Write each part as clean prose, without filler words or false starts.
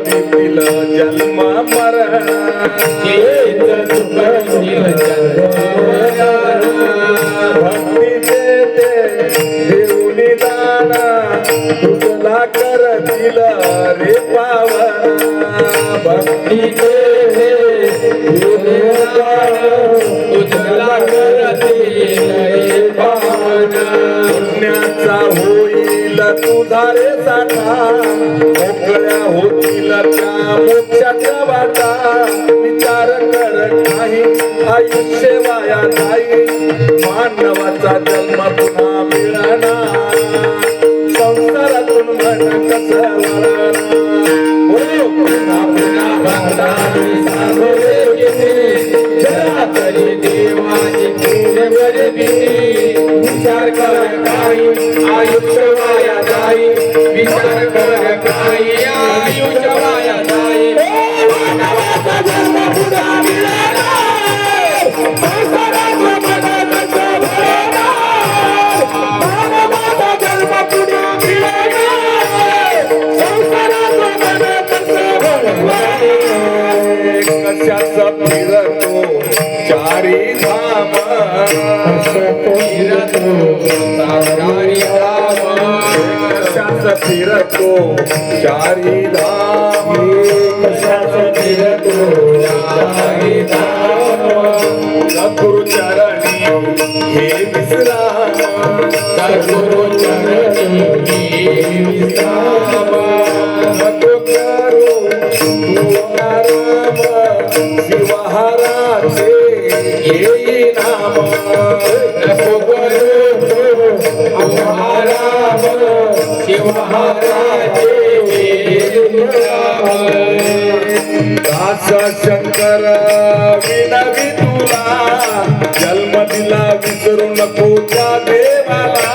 भीतील जन्म मरण भक्ती देते देऊनी दान तुझला करतील रे पावन भक्ती देते तुझला करतील रे पावन पुण्याचा होईल तुझा रे साठा मोकळ्या होतील त्या मोक्षाच्या वाटा विचार कर काही आयुष्य वाया जाई मानवाचा जन्म पुन्हा मिळणार संसारातून मन कसं पुन्हा पुन्हा भक्तानी सागरे गेले जरा तरी देवाची पूर्णवर भीती विचार कर काही आयुष्य वाया जाई विचार कर काही आयुष्य वाया जाई मानवाचा जन्म पुन्हा मिळणार संसारातून मन कसं भरणार मानवाचा जन्म पुन्हा मिळणार संसारातून मन कसं भरणार कशाचा फिरतो चारी धाम फिरतो चारी धाम कशाचा फिरतो चारी धाम सद्गुरु चरणी हे विश्राम सद्गुरु चरणी हे विश्राम नको करू तुकाराम शिवहाराचे येई नाम नको करू तुकाराम शिवहाराचे येई नाम दास शंकर विनवी तुला जन्म दिला विसरू नको त्या देवाला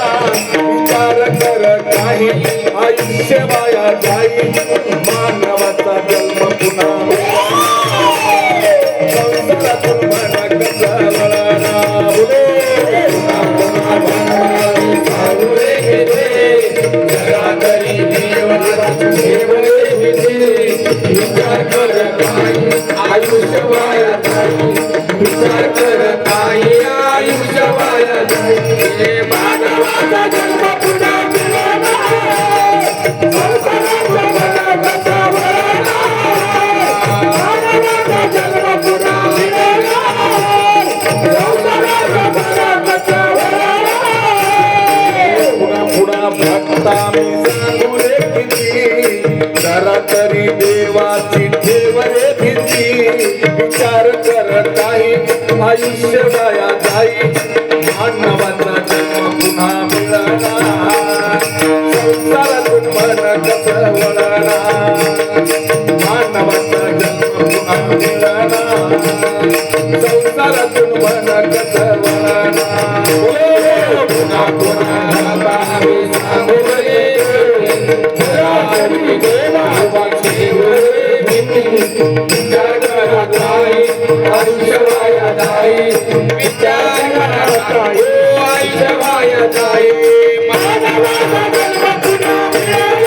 विचार कर काही आयुष्य वाया जाई मानवाचा जन्म पुन्हा संसारातून मन कसं वळणार जरा तरी विचार कर काही आयुष्य वाया जाई विचार कर काही आयुष्य वाया जाई मानवाचा जन्म पुन्हा मिळणार संसारातून मन कसं वळणार मानवाचा जन्म पुन्हा मिळणार संसारातून मन कसं वळणार पुन्हा पुन्हा भक्ता मी सांगू रे किती जरा तरी देवाची ठेव रे भीती विचार कर काही आयुष्य वाया जाई मानवाचा जन्म पुन्हा मिळणार संसारातून मन कसं वळणार मानवाचा जन्म पुन्हा मिळणार संसारातून मन कसं वळणार पुन्हा पुन्हा सांगू रे देवाची विचार करा काही आयुष्य वाया जाई विचार करा काही आयुष्य वाया जाई मानवाचा जन्म पुन्हा मिळणार